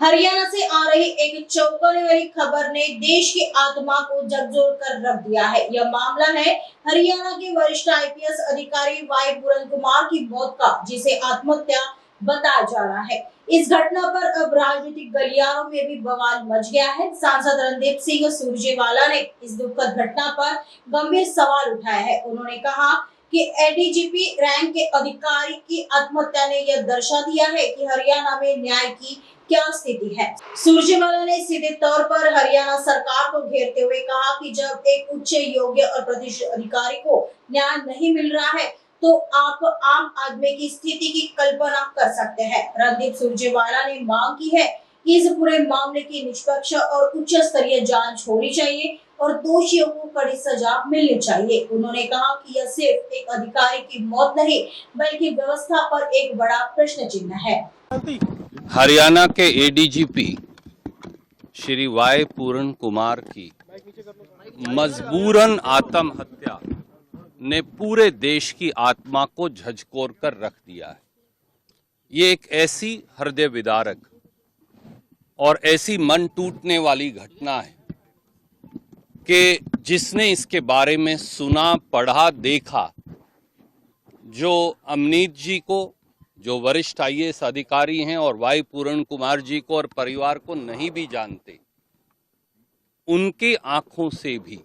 हरियाणा से आ रही एक चौंकाने वाली खबर ने देश की आत्मा को झकझोर कर रख दिया है। यह मामला है हरियाणा के वरिष्ठ आईपीएस अधिकारी वाई पूरन कुमार की मौत का, जिसे आत्महत्या बताया जा रहा है। इस घटना पर अब राजनीतिक गलियारों में भी बवाल मच गया है। सांसद रणदीप सिंह सुरजेवाला ने इस दुखद घटना पर गंभीर सवाल उठाया है। उन्होंने कहा कि एडीजीपी रैंक के अधिकारी की आत्महत्या ने यह दर्शा दिया है कि हरियाणा में न्याय की क्या स्थिति है। सुरजेवाला ने सीधे तौर पर हरियाणा सरकार को घेरते हुए कहा कि जब एक उच्च योग्य और प्रतिष्ठित अधिकारी को न्याय नहीं मिल रहा है तो आप आम आदमी की स्थिति की कल्पना कर सकते हैं। रणदीप सुरजेवाला ने मांग की है कि इस पूरे मामले की निष्पक्ष और उच्च स्तरीय जांच होनी चाहिए और दोषियों को कड़ी सजा मिलनी चाहिए। उन्होंने कहा कि यह सिर्फ एक अधिकारी की मौत नहीं बल्कि व्यवस्था पर एक बड़ा प्रश्न चिन्ह है। हरियाणा के एडीजीपी श्री वाई पूरन कुमार की मजबूरन आत्महत्या ने पूरे देश की आत्मा को झकझोर कर रख दिया है। ये एक ऐसी हृदय विदारक और ऐसी मन टूटने वाली घटना है कि जिसने इसके बारे में सुना, पढ़ा, देखा, जो अमनीत जी को, जो वरिष्ठ आईएएस अधिकारी हैं और वाई पूरन कुमार जी को और परिवार को नहीं भी जानते, उनकी आंखों से भी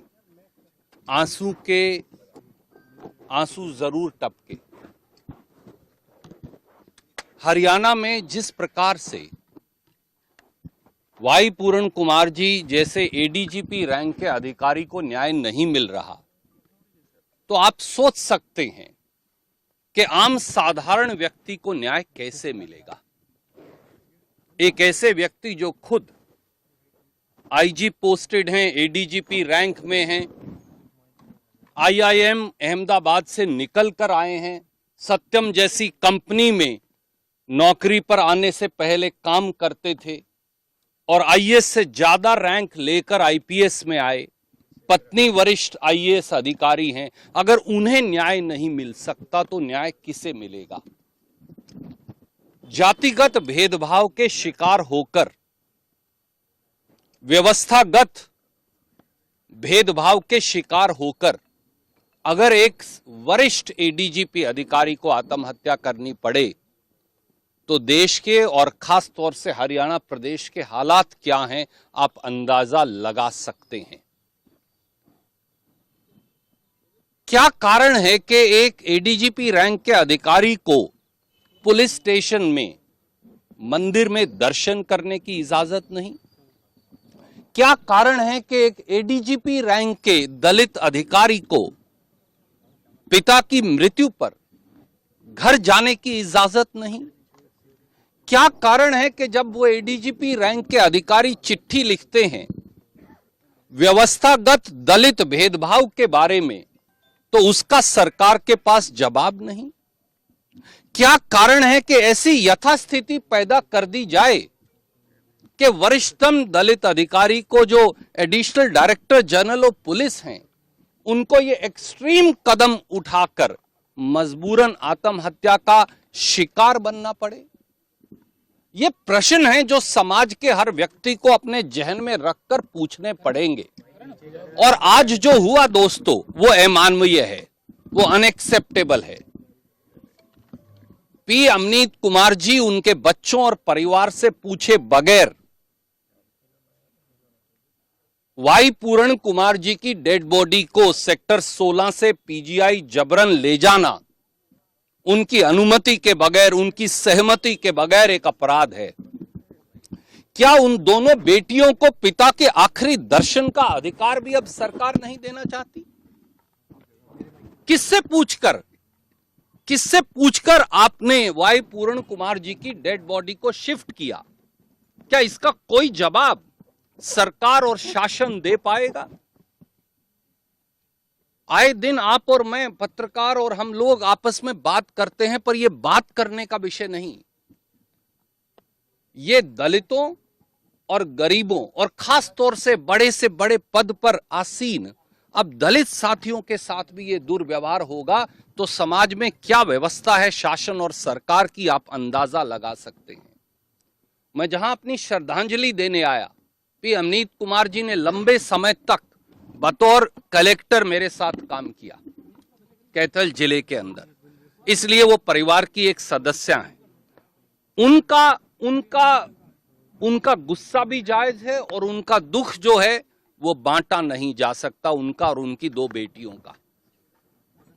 आंसू जरूर टपके। हरियाणा में जिस प्रकार से वाई पूरन कुमार जी जैसे एडीजीपी रैंक के अधिकारी को न्याय नहीं मिल रहा, तो आप सोच सकते हैं कि आम साधारण व्यक्ति को न्याय कैसे मिलेगा। एक ऐसे व्यक्ति जो खुद आईजी पोस्टेड हैं, एडीजीपी रैंक में हैं, आईआईएम अहमदाबाद से निकल कर आए हैं, सत्यम जैसी कंपनी में नौकरी पर आने से पहले काम करते थे और आईएएस से ज्यादा रैंक लेकर आईपीएस में आए, पत्नी वरिष्ठ आईएएस अधिकारी हैं। अगर उन्हें न्याय नहीं मिल सकता तो न्याय किसे मिलेगा? जातिगत भेदभाव के शिकार होकर, व्यवस्थागत भेदभाव के शिकार होकर अगर एक वरिष्ठ एडीजीपी अधिकारी को आत्महत्या करनी पड़े तो देश के और खास तौर से हरियाणा प्रदेश के हालात क्या हैं, आप अंदाजा लगा सकते हैं। क्या कारण है कि एक एडीजीपी रैंक के अधिकारी को पुलिस स्टेशन में, मंदिर में दर्शन करने की इजाजत नहीं? क्या कारण है कि एक एडीजीपी रैंक के दलित अधिकारी को पिता की मृत्यु पर घर जाने की इजाजत नहीं? क्या कारण है कि जब वो एडीजीपी रैंक के अधिकारी चिट्ठी लिखते हैं व्यवस्थागत दलित भेदभाव के बारे में तो उसका सरकार के पास जवाब नहीं? क्या कारण है कि ऐसी यथास्थिति पैदा कर दी जाए कि वरिष्ठतम दलित अधिकारी को, जो additional director general of police हैं, उनको ये एक्सट्रीम कदम उठाकर मजबूरन आत्महत्या का शिकार बनना पड़े? ये प्रश्न है जो समाज के हर व्यक्ति को अपने जहन में रखकर पूछने पड़ेंगे। और आज जो हुआ दोस्तों, वो अमानवीय है, वो अनएक्सेप्टेबल है। पी अमनीत कुमार जी उनके बच्चों और परिवार से पूछे बगैर वाई पूरन कुमार जी की डेड बॉडी को सेक्टर 16 से पीजीआई जबरन ले जाना, उनकी अनुमति के बगैर, उनकी सहमति के बगैर एक अपराध है। क्या उन दोनों बेटियों को पिता के आखिरी दर्शन का अधिकार भी अब सरकार नहीं देना चाहती? किससे पूछकर आपने वाई पूरन कुमार जी की डेड बॉडी को शिफ्ट किया? क्या इसका कोई जवाब सरकार और शासन दे पाएगा? आए दिन आप और मैं, पत्रकार और हम लोग आपस में बात करते हैं, पर यह बात करने का विषय नहीं। ये दलितों और गरीबों और खास तौर से बड़े पद पर आसीन अब दलित साथियों के साथ भी ये दुर्व्यवहार होगा तो समाज में क्या व्यवस्था है शासन और सरकार की, आप अंदाजा लगा सकते हैं। मैं जहां अपनी श्रद्धांजलि देने आया, पी अमनीत कुमार जी ने लंबे समय तक बतौर कलेक्टर मेरे साथ काम किया कैथल जिले के अंदर, इसलिए वो परिवार की एक सदस्य हैं। उनका गुस्सा भी जायज है और उनका दुख जो है वो बांटा नहीं जा सकता, उनका और उनकी दो बेटियों का।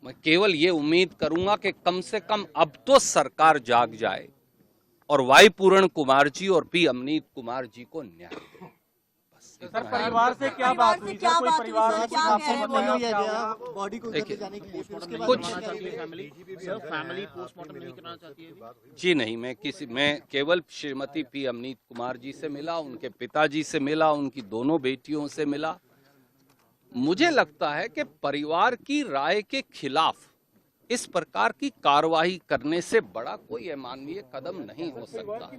मैं केवल ये उम्मीद करूंगा कि कम से कम अब तो सरकार जाग जाए और वाई पूरण कुमार जी और पी अमनीत कुमार जी को न्याय दे। सर, परिवार से क्या बात हुई? सर, कोई परिवार से कुछ आपको बताया? बॉडी को देखिए, जाने के लिए उसके कुछ फैमिली पोस्टमार्टम नहीं कराना चाहती है? जी नहीं, मैं केवल श्रीमती पी अमनीत कुमार जी से मिला, उनके पिताजी से मिला, उनकी दोनों बेटियों से मिला। मुझे लगता है कि परिवार की राय के खिलाफ इस प्रकार की कार्रवाई करने से बड़ा कोई अमानवीय कदम नहीं हो सकता।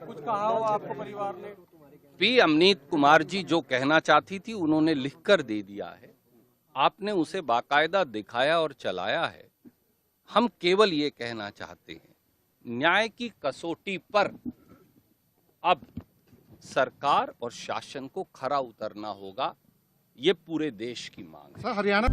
कुछ कहा हो आपको परिवार ने? पी अमनीत कुमार जी जो कहना चाहती थी उन्होंने लिखकर दे दिया है, आपने उसे बाकायदा दिखाया और चलाया है। हम केवल ये कहना चाहते हैं, न्याय की कसौटी पर अब सरकार और शासन को खरा उतरना होगा, ये पूरे देश की मांग है। हरियाणा